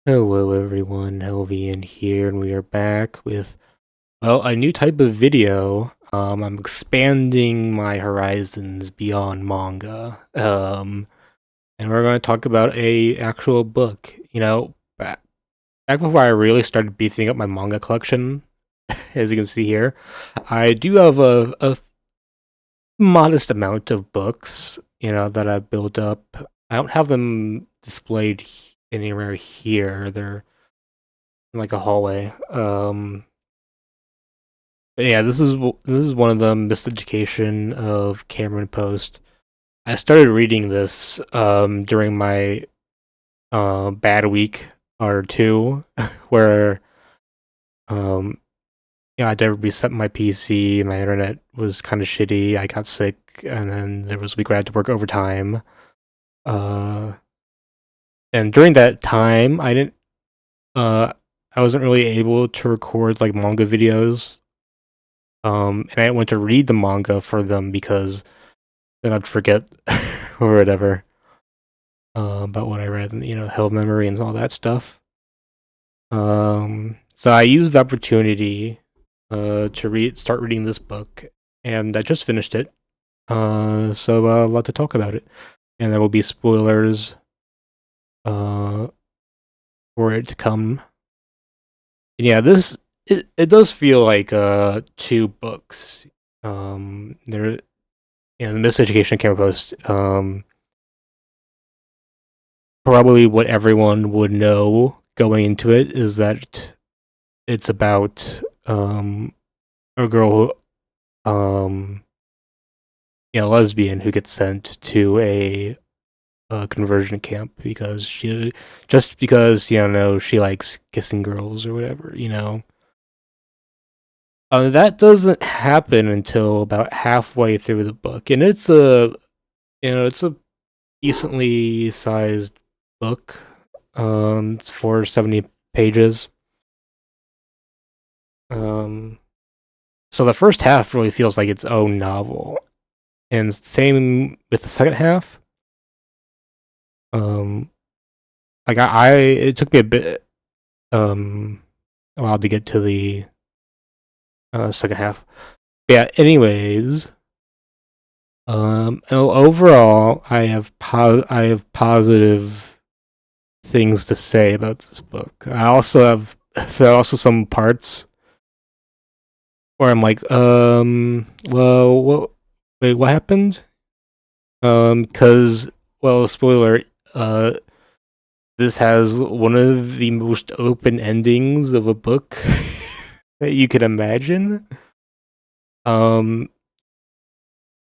Hello everyone, Helvian here, and we are back with, well, a new type of video. I'm expanding my horizons beyond manga. And we're going to talk about a actual book. Back before I really started beefing up my manga collection, as you can see here, I do have a modest amount of books, that I've built up. I don't have them displayed anywhere here. They're in like a hallway. But yeah, this is one of them. Miseducation of Cameron Post. I started reading this during my bad week or two, where um I had to reset my PC. My internet was kind of shitty. I got sick, and then there was a week where I had to work overtime. Uh, and during that time, uh I wasn't really able to record like manga videos. And I went to read the manga for them because then I'd forget or whatever about what I read, and held memory and all that stuff. So I used the opportunity start reading this book, and I just finished it. So a lot to talk about it, and there will be spoilers uh for it to come. And yeah, it does feel like two books. There, the Miseducation Camera Post. Probably what everyone would know going into it is that it's about a girl lesbian who gets sent to a conversion camp because she likes kissing girls or whatever. That doesn't happen until about halfway through the book, and it's a decently sized book. It's 470 pages. Um, so the first half really feels like its own novel, and same with the second half. Um, like it took me a while to get to the second half. But yeah. Anyways, overall, I have positive things to say about this book. I also have there are also some parts where I'm like, well, wait, what happened? Because, well, spoiler, uh, this has one of the most open endings of a book that you could imagine. Um,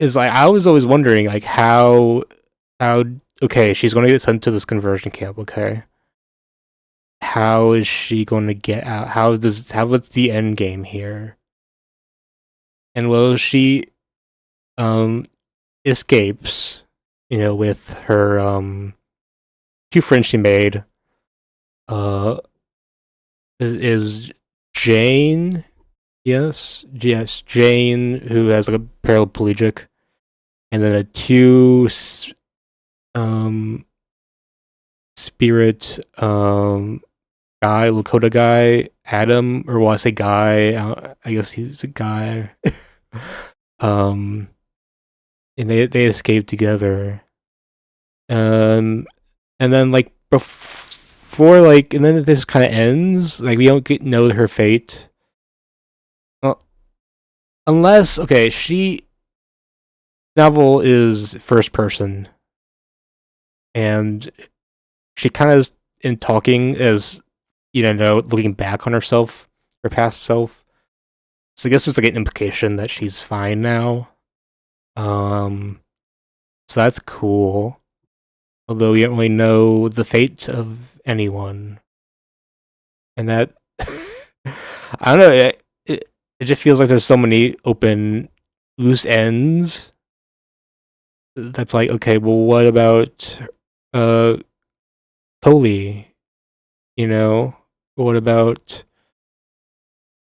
is like I was always wondering, like, how okay, she's going to get sent to this conversion camp. Okay, how is she going to get out? What's the end game here? And well, she um escapes, with her two friends she made. Uh, is Jane? Yes, Jane, who has like a paraplegic, and then a um spirit guy, Lakota guy, Adam, or well, I say guy. I guess he's a guy. um, and they escape together. Um, and then like before, like, and then this kind of ends. Like we don't know her fate. Well, unless, okay, she novel is first person, and she kind of in talking as looking back on herself, her past self. So I guess there's like an implication that she's fine now. Um, so that's cool. Although we don't really know the fate of anyone, and that I don't know. It just feels like there's so many open loose ends. That's like, okay, well, what about uh Toli? What about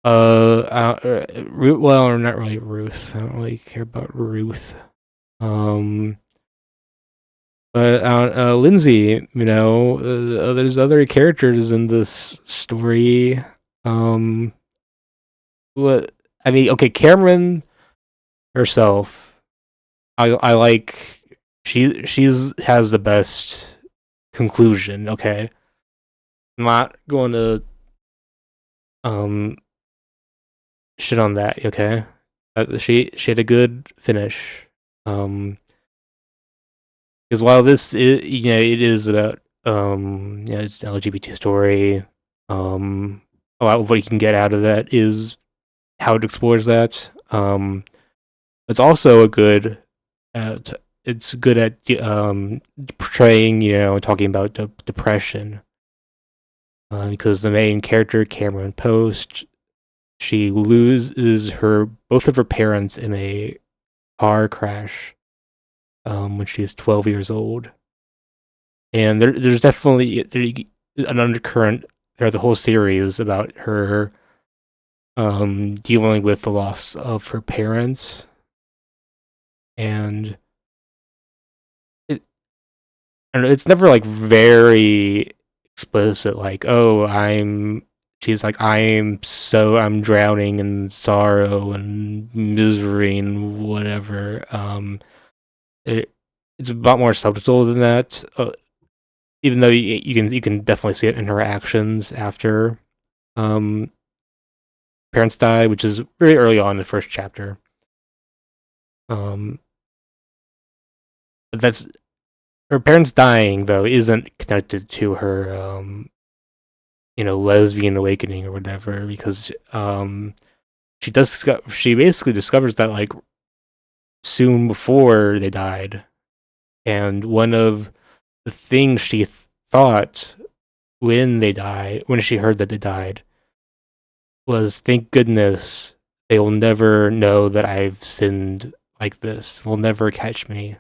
Ruth? Well, or not really Ruth. I don't really care about Ruth. Um, But Lindsay, there's other characters in this story. Um, what I mean, okay, Cameron herself, I like. She's has the best conclusion. Okay, I'm not going to um shit on that. Okay, she had a good finish. Um, because while this is, it is about it's an LGBT story. A lot of what you can get out of that is how it explores that. It's also a good at it's good at portraying, talking about depression. Because the main character, Cameron Post, she loses her both of her parents in a car crash when she's 12 years old, and there's definitely an undercurrent throughout the whole series about her dealing with the loss of her parents, and it I don't know, it's never like very explicit, like, oh, she's like, I'm drowning in sorrow and misery and whatever. It, it's a lot more subtle than that. Even though you can definitely see it in her actions after um parents die, which is very early on in the first chapter. Um, but that's her parents dying though isn't connected to her lesbian awakening or whatever, because she basically discovers that like soon before they died, and one of the things she thought when she heard that they died, was, thank goodness they will never know that I've sinned like this. They'll never catch me.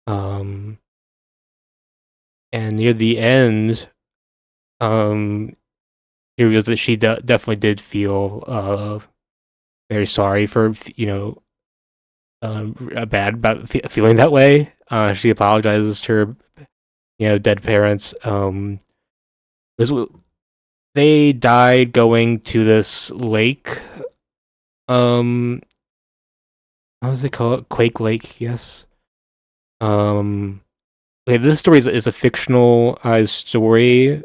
Um, and near the end, um, it reveals that she definitely did feel very sorry for bad about feeling that way. She apologizes to her dead parents. This they died going to this lake. Um, how was it called? Quake Lake, yes. Um, okay, this story is a fictionalized story,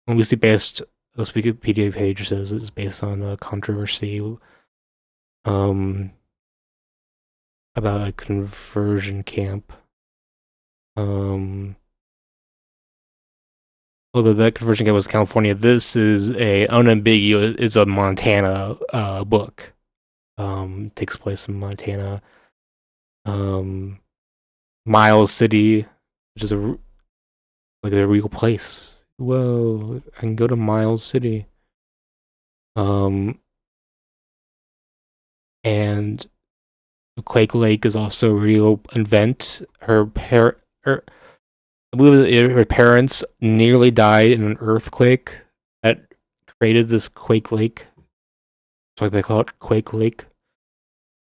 loosely based. This Wikipedia page says it's based on a controversy um about a conversion camp. Um, Although that conversion camp was California, this is a Montana book. Takes place in Montana. Um, Miles City, which is a real place. Whoa, I can go to Miles City. Um, and Quake Lake is also a real event. I believe her parents nearly died in an earthquake that created this Quake Lake. That's why they call it Quake Lake.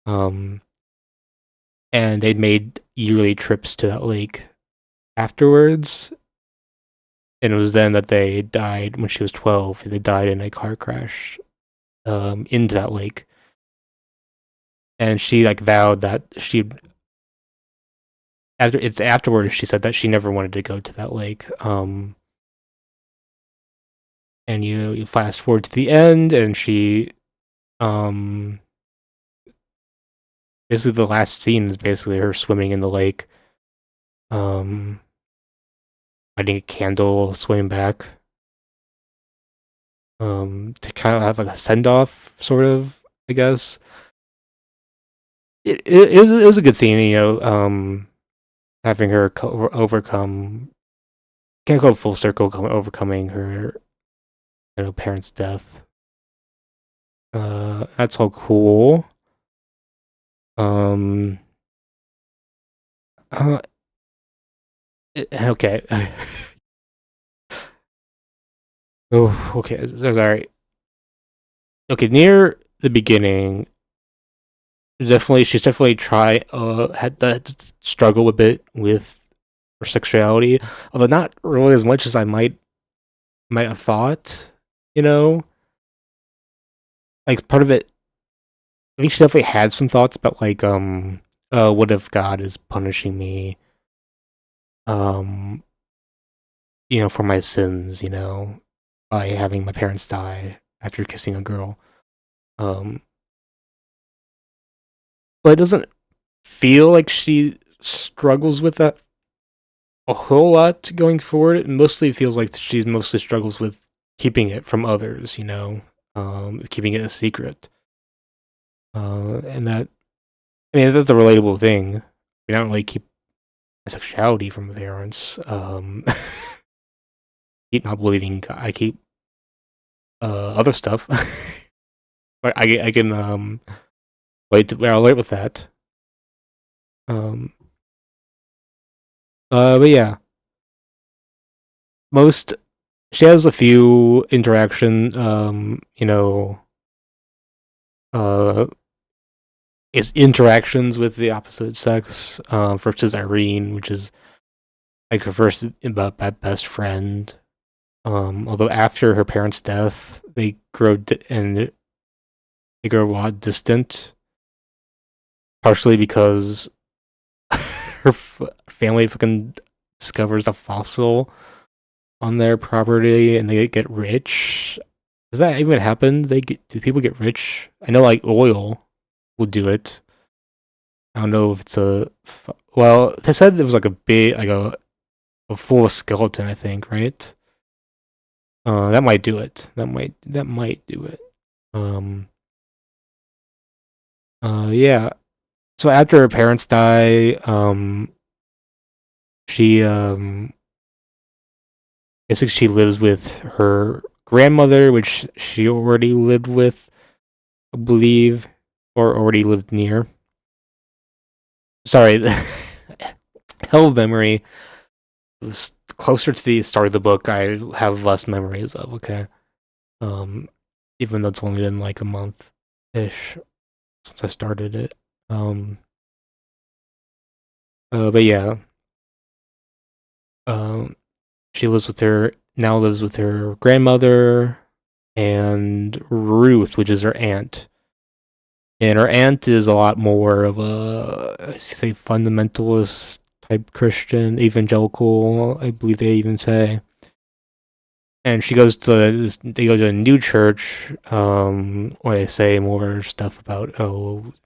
Um, and they'd made yearly trips to that lake afterwards. And it was then that they died when she was 12. They died in a car crash into that lake. And she like vowed that afterwards she said that she never wanted to go to that lake. And you fast forward to the end, and she um basically the last scene is basically her swimming in the lake, um lighting a candle, swimming back, to kind of have like a send off, sort of, I guess. It was a good scene, having her overcome, can't go full circle, overcoming her parents' death. That's all cool. Um, uh, okay. Oh, okay. Sorry. Okay, near the beginning, she's definitely had that struggle a bit with her sexuality, although not really as much as I might have thought. You know, like part of it, I think she definitely had some thoughts about like, what if God is punishing me, um, for my sins, by having my parents die after kissing a girl. Um, but it doesn't feel like she struggles with that a whole lot going forward. It mostly feels like she mostly struggles with keeping it from others, keeping it a secret. And that, I mean, that's a relatable thing. We don't really keep sexuality from parents. Keep not believing. I keep other stuff. But I can relate with that. Um, but yeah, most she has a few interaction. Uh, is interactions with the opposite sex. First is Irene, which is like her first about best friend. Although after her parents' death, and they grow a lot distant, partially because her family fucking discovers a fossil on their property and they get rich. Does that even happen? Do people get rich? I know like oil will do it. I don't know if it's well. They said there was like a big, like a full skeleton. I think, right? That might do it. That might do it. Um. Yeah. So after her parents die, she basically she lives with her grandmother, which she already lived with, I believe, or already lived near. Sorry, hell of memory. Closer to the start of the book, I have less memories of. Okay, um, even though it's only been like a month ish since I started it. Um, but yeah, um, she lives with her grandmother and Ruth, which is her aunt. And her aunt is a lot more of a, say, fundamentalist type Christian, evangelical, I believe they even say. And they go to a new church, where they say more stuff about,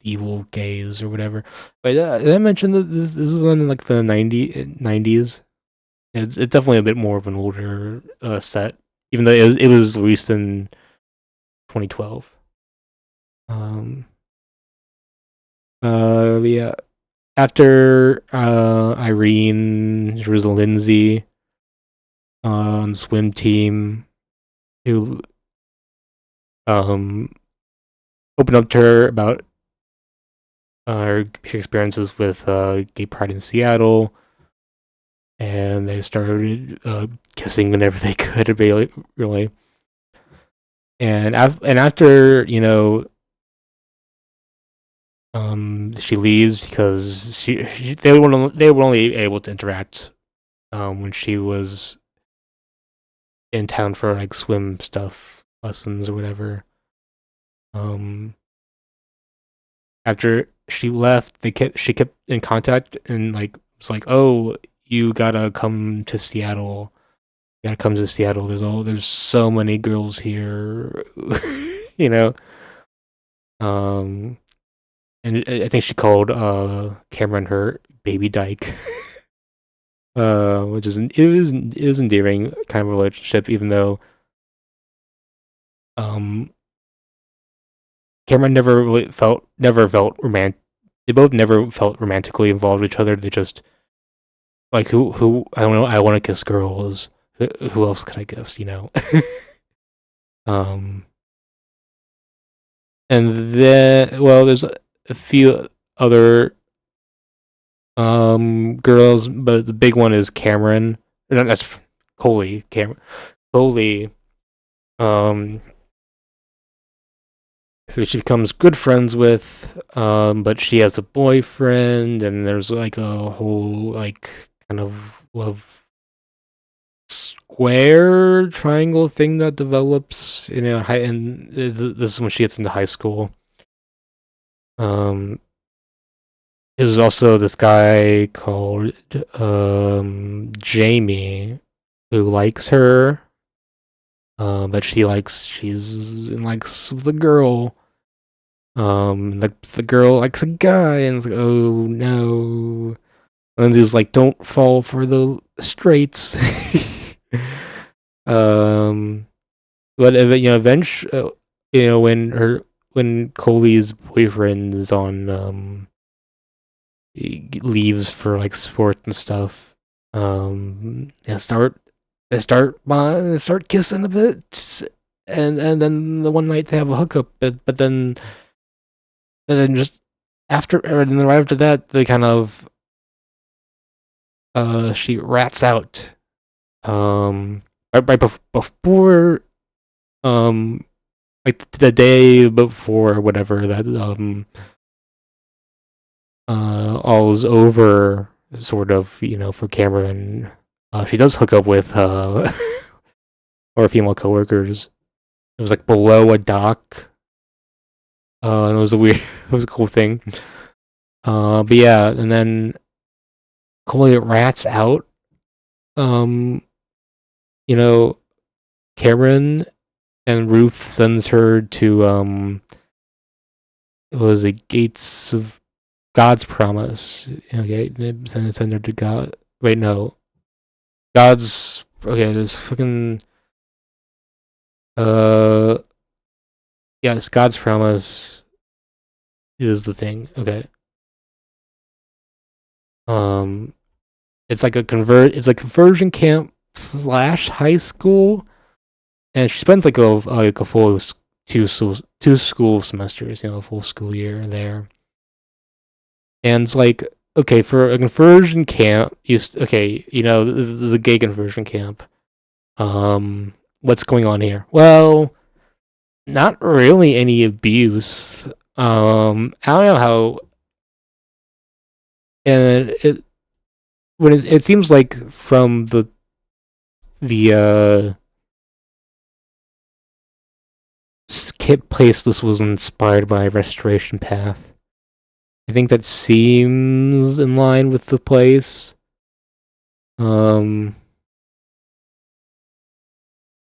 evil gays or whatever. But did I mention that this is in like the 90s? It's definitely a bit more of an older set, even though it was released in 2012. Um, yeah. After Irene, there was Lindsay on the swim team who um opened up to her about her experiences with gay pride in Seattle, and they started kissing whenever they could, really. And after she leaves because they were only able to interact when she was in town for like swim stuff lessons or whatever. Um, After she left, she kept in contact and like was like, "Oh, you gotta come to Seattle. You gotta come to Seattle. There's so many girls here, you know." Um, and I think she called Cameron her baby dyke. Which is it was endearing kind of relationship, even though um Cameron never felt romantic. They both never felt romantically involved with each other. They just like who I don't know. I want to kiss girls. Who else could I kiss? Um, and then there's a few other girls, but the big one is Cameron. No, that's Coley. Coley. Um, who she becomes good friends with, but she has a boyfriend, and there's like a whole like kind of love square triangle thing that develops and this is when she gets into high school. Um, there's also this guy called Jamie who likes her, but she's in likes with the girl. The girl likes a guy, and it's like, oh no. And he was like, don't fall for the straights. um, but eventually, when Coley's boyfriend is on he leaves for like sport and stuff. They start kissing a bit, and then the one night they have a hookup, but then just after, and then right after that, they kind of she rats out. Before like the day before whatever that all is over, sort of, for Cameron. She does hook up with or female coworkers. It was like below a dock. And it was a weird, it was a cool thing. But yeah, and then Coley rats out. Um, you know, Cameron, and Ruth sends her to it was a Gates of God's Promise. Okay, they send her to God. Wait, no, God's. Okay, there's fucking uh yes, God's Promise is the thing. Okay. Um it's a conversion camp slash high school, and she spends like a full two school semesters, a full school year there. And it's like, okay, for a conversion camp, okay, this is a gay conversion camp. What's going on here? Well, not really any abuse. I don't know how, and it seems like from the skip place, this was inspired by Restoration Path. I think that seems in line with the place.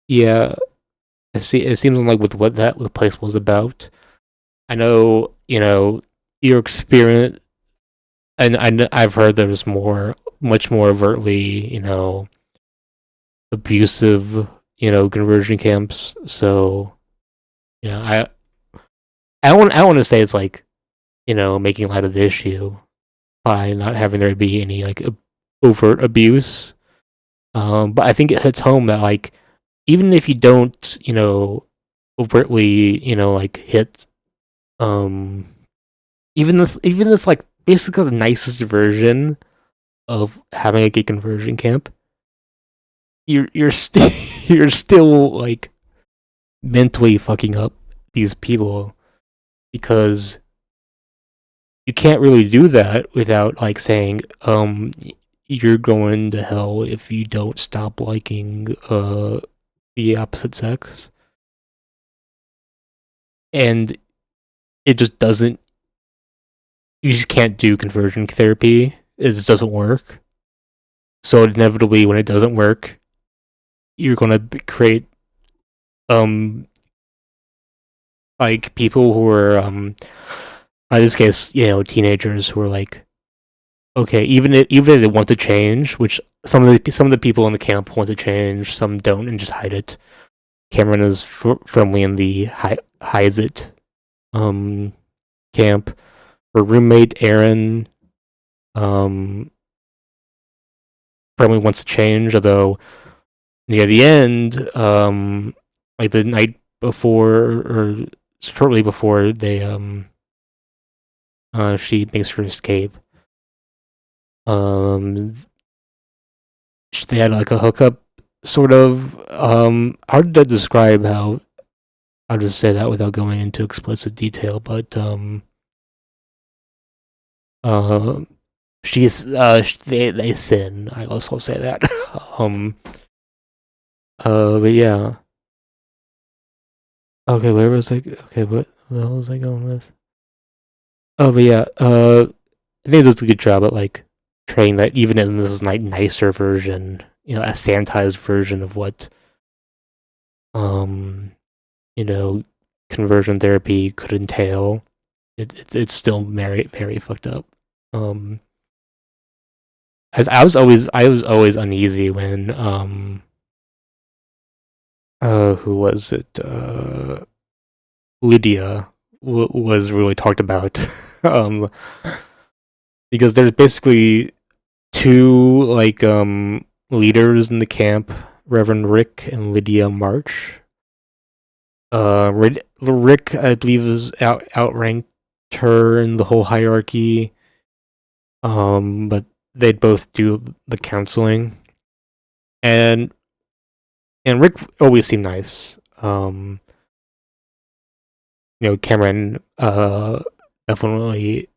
Yeah, it seems like with what the place was about. I know, your experience, and I've heard there's much more overtly, abusive, conversion camps. So, I want to say it's like, making light of the issue by not having there be any like overt abuse. But I think it hits home that like even if you don't, overtly, like hit, um, even this like basically the nicest version of having a gay conversion camp, you're still you're still like mentally fucking up these people, because you can't really do that without like saying you're going to hell if you don't stop liking the opposite sex. And it just doesn't, you just can't do conversion therapy. It just doesn't work. So inevitably when it doesn't work, you're going to create like people who are in this case, teenagers who are like, okay, even if they want to change, which some of the people in the camp want to change, some don't and just hide it. Cameron is firmly in the hides it camp. Her roommate Aaron firmly wants to change, although near the end, like the night before or shortly before they she makes her escape. They had like a hookup, sort of. How did I describe how? I'll just say that without going into explicit detail, but uh, they sin. I also say that. um. But yeah. Okay, where was I? Okay, what the hell was I going with? Oh, but yeah. I think it does a good job at like portraying that even in this like nicer version, a sanitized version of what um you know conversion therapy could entail. It's still very fucked up. Um, I was always uneasy when who was it Lydia was really talked about um because there's basically two like leaders in the camp, Reverend Rick and Lydia March. Rick, I believe, is outranked her in the whole hierarchy. But they'd both do the counseling, and Rick always seemed nice. Cameron definitely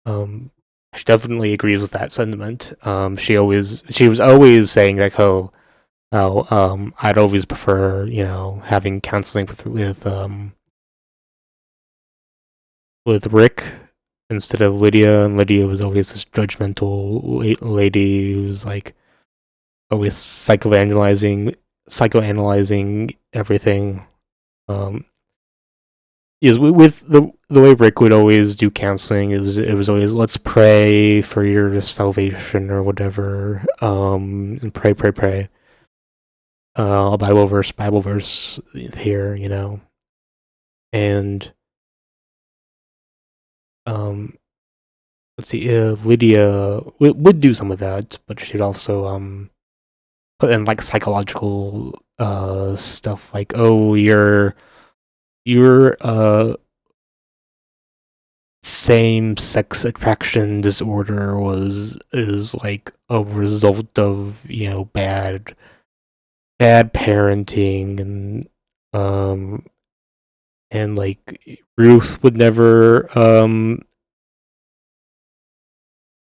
um she definitely agrees with that sentiment. She was always saying like, I'd always prefer, having counseling with Rick instead of Lydia, and Lydia was always this judgmental lady who was like always psychoanalyzing everything. Um, is with the way Rick would always do counseling. It was always, let's pray for your salvation or whatever. And pray. Bible verse here, and um, let's see. Lydia would do some of that, but she'd also put in like psychological stuff, like, oh, your same sex attraction disorder is like a result of bad parenting, and like Ruth would never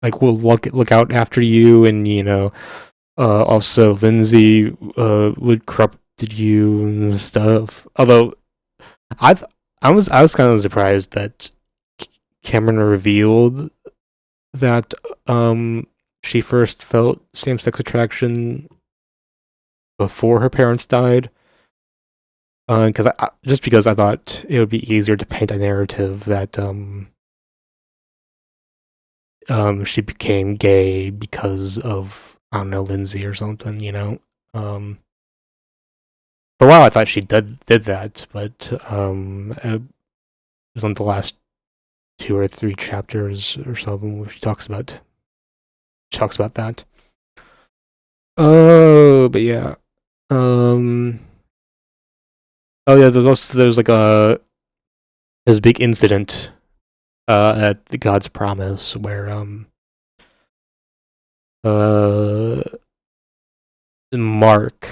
like will look out after you, and also Lindsay would corrupted you and stuff. Although I th- I was kind of surprised that Cameron revealed that she first felt same sex attraction before her parents died. Because just because I thought it would be easier to paint a narrative that she became gay because of, I don't know, Lindsay or something. For a while I thought she did that, but it was on the last 2 or 3 chapters or something where she talks about that. Oh, but yeah. Um. Oh yeah. There's like a big incident at the God's Promise where uh Mark,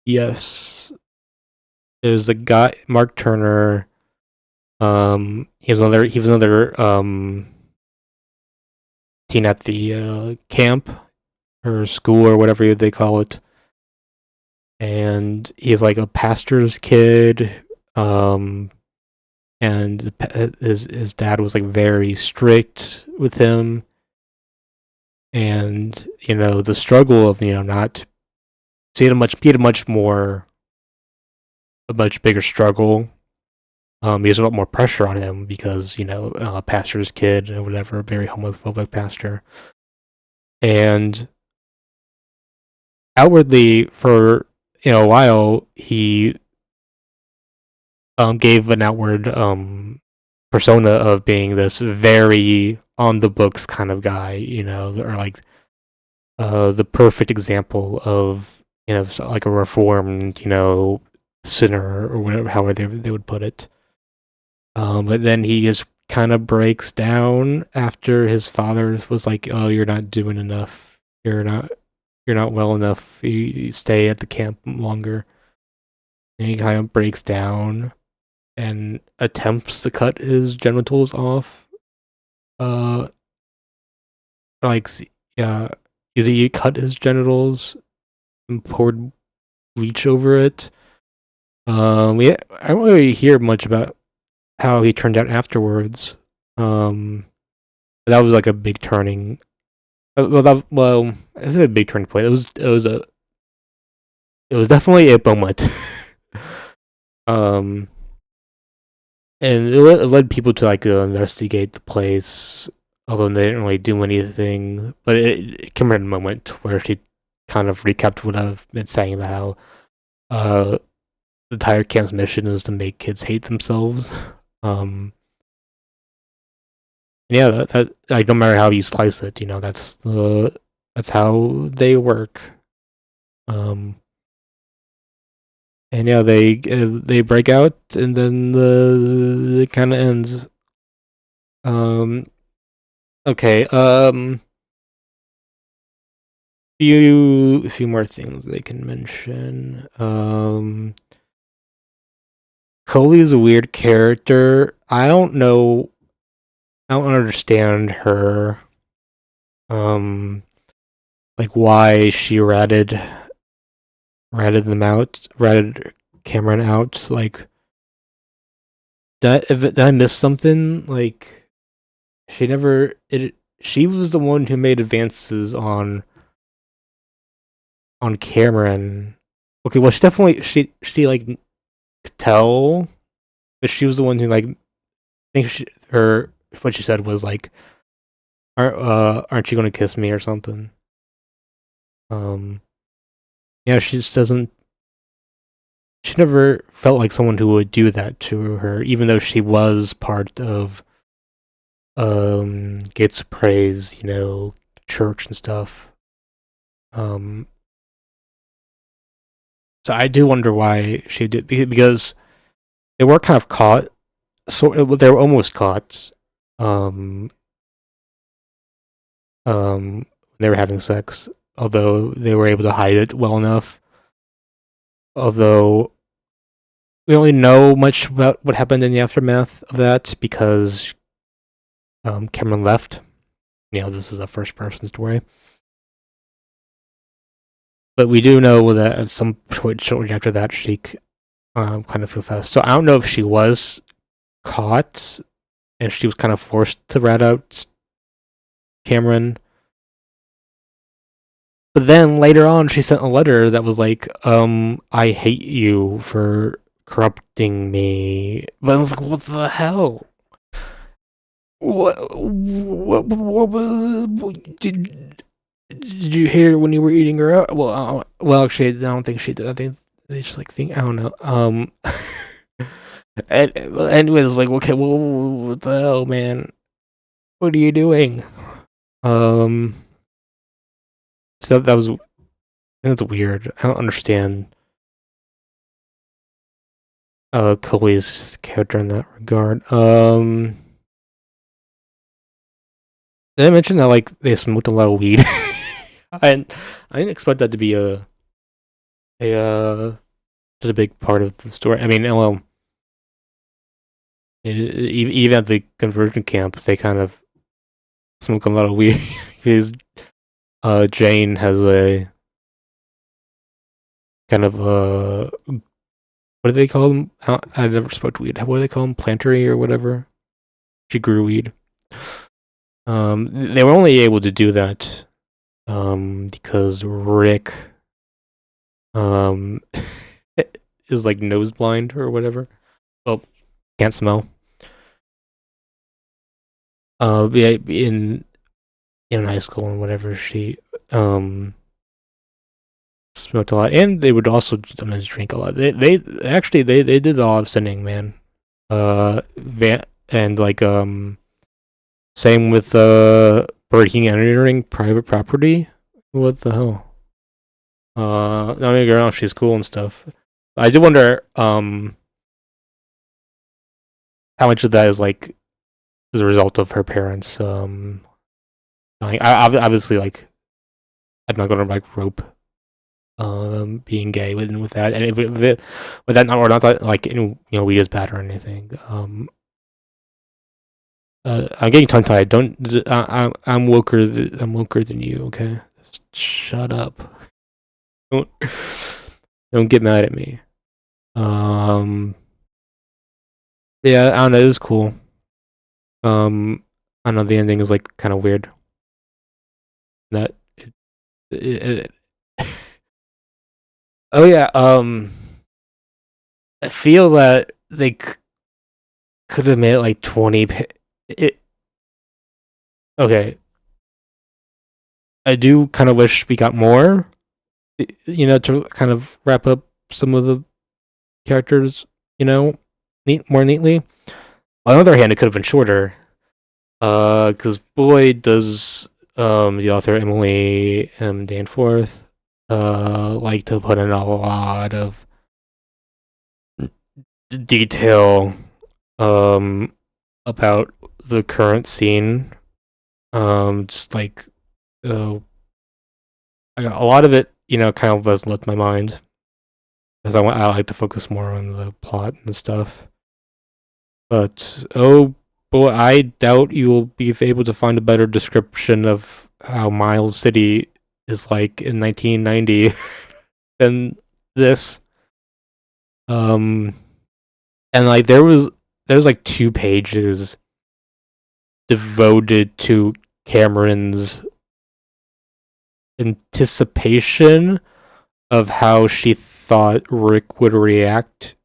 yes, there's a guy, Mark Turner. He was another teen at the camp or school or whatever they call it, and he's like a pastor's kid. Um, and his dad was like very strict with him, and the struggle of not, so he had a much bigger struggle. He has a lot more pressure on him because pastor's kid or whatever, very homophobic pastor, and outwardly for a while he gave an outward persona of being this very on the books kind of guy, or like the perfect example of like a reformed sinner or whatever, however they would put it. But then he just kind of breaks down after his father was like, "Oh, you're not doing enough. You're not well enough. You stay at the camp longer." And he kind of breaks down and attempts to cut his genitals off. like yeah, either he cut his genitals and poured bleach over it. Yeah, I don't really hear much about how he turned out afterwards. Um, that was like a big turning. It's a big turning point. It was definitely a moment. um, and it led people to like investigate the place, although they didn't really do anything. But it came at a moment where she kind of recapped what I've been saying about how the entire camp's mission is to make kids hate themselves. Um, yeah, that like no matter how you slice it, that's how they work. Um, and yeah, they break out, and then it kind of ends. Um, okay. Few more things they can mention. Coley is a weird character. I don't know. I don't understand her. Like why she ratted Cameron out. Like, did I miss something? Like, she never. She was the one who made advances on Cameron. Okay, well, she like could tell, but she was the one who like. I think her what she said was like, aren't you gonna kiss me or something? Um, yeah, she just doesn't. She never felt like someone who would do that to her, even though she was part of Gates of Praise, church and stuff. Um, so I do wonder why she did, because they were kind of caught. So they were almost caught. Um, when they were having sex, although they were able to hide it well enough. Although we don't really know much about what happened in the aftermath of that because Cameron left. This is a first person story. But we do know that at some point shortly after that, she kind of confessed. So I don't know if she was caught and she was kind of forced to rat out Cameron. But then later on, she sent a letter that was like, I hate you for corrupting me. But I was like, what the hell? What was. Did you hate her when you were eating her out? Well, actually, I don't think she did. I think they just like think, I don't know. And anyways, like, okay, well, what the hell, man? What are you doing? Um, so that was, I think that's weird. I don't understand Chloe's character in that regard. Did I mention that like they smoked a lot of weed? I didn't expect that to be such a big part of the story. I mean, well, even at the conversion camp, they kind of smoke a lot of weed because Jane has a kind of what do they call them? I never smoked weed. What do they call them? Plantery or whatever. She grew weed. They were only able to do that because Rick um is like nose blind or whatever. Well, can't smell. Yeah, in high school and whatever, she smoked a lot, and they would also sometimes drink a lot. They actually they did a lot of sinning, man. And like same with breaking and entering private property. What the hell? I mean, girl, she's cool and stuff. I do wonder how much of that is like as a result of her parents obviously like I'm not gonna like rope being gay with that, and with that not or not that like weed is bad or anything. I'm getting tongue tied. Don't. I'm woker. I'm woker than you. Okay, just shut up. Don't don't get mad at me. Um. Yeah, I don't know. It was cool. I know the ending is like kind of weird. That. It, oh yeah. I feel that they could have made it like 20. It. Okay. I do kind of wish we got more. To kind of wrap up some of the characters. More neatly. On the other hand, it could have been shorter. Because boy, does the author Emily M. Danforth like to put in a lot of detail about the current scene. Just like uh, a lot of it, kind of has left my mind because I like to focus more on the plot and stuff. But oh boy, I doubt you will be able to find a better description of how Miles City is like in 1990 than this. Um, and like there was like 2 pages devoted to Cameron's anticipation of how she thought Rick would react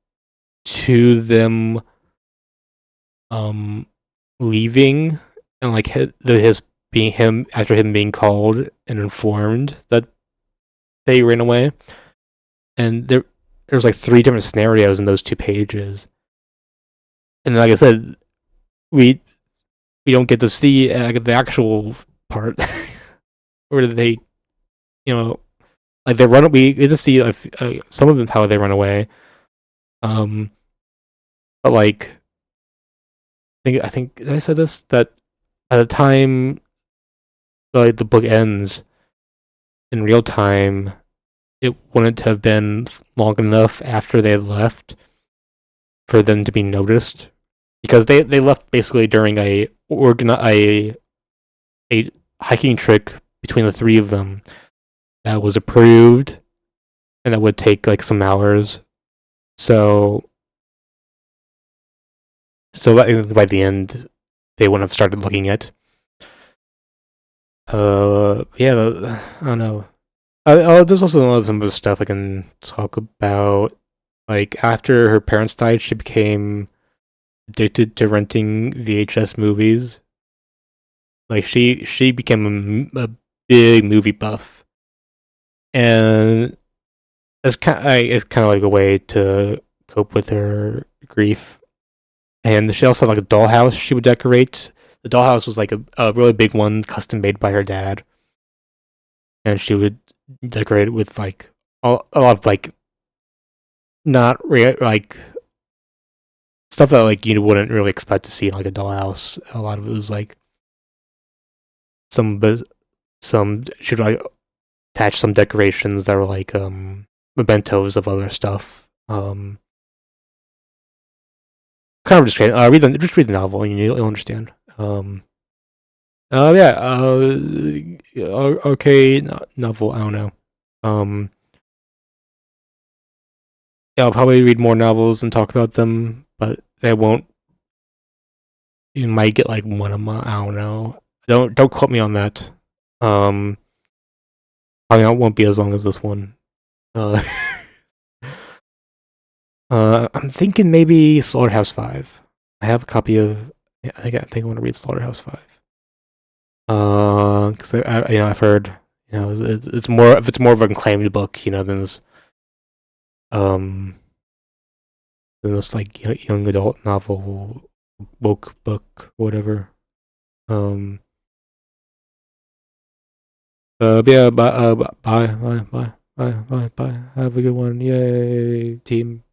to them um leaving, and like his being him after him being called and informed that they ran away. And there's like 3 different scenarios in those 2 pages. And like I said, we we don't get to see the actual part where they, you know like they run. We get to see some of them how they run away. Um, but like I think I said this, that at the time like the book ends in real time, it wouldn't have been long enough after they left for them to be noticed, because they left basically during a hiking trip between the 3 of them that was approved, and that would take like some hours. So by the end, they wouldn't have started looking at. Yeah, I don't know. There's also some other stuff I can talk about. Like after her parents died, she became addicted to renting VHS movies. Like she became a big movie buff, and it's kind of like a way to cope with her grief. And she also had like a dollhouse she would decorate. The dollhouse was like a really big one, custom made by her dad, and she would decorate it with like a lot of like not like stuff that like you wouldn't really expect to see in like a dollhouse. A lot of it was like some some should like attach some decorations that were like mementos of other stuff. Kind of just read the novel and you'll understand. Yeah. Okay. Novel. I don't know. Um. Yeah, I'll probably read more novels and talk about them, but they won't. You might get like one a month. I don't know. Don't quote me on that. Um. Probably not, won't be as long as this one. Uh. I'm thinking maybe Slaughterhouse 5. I have a copy of. Yeah, I think I want to read Slaughterhouse 5. Because I've heard, it's more, if it's more of an acclaimed book, than um this like young adult novel, woke book, whatever. Um. Yeah. Bye. Bye. Bye. Bye. Bye. Bye. Bye. Have a good one. Yay, team.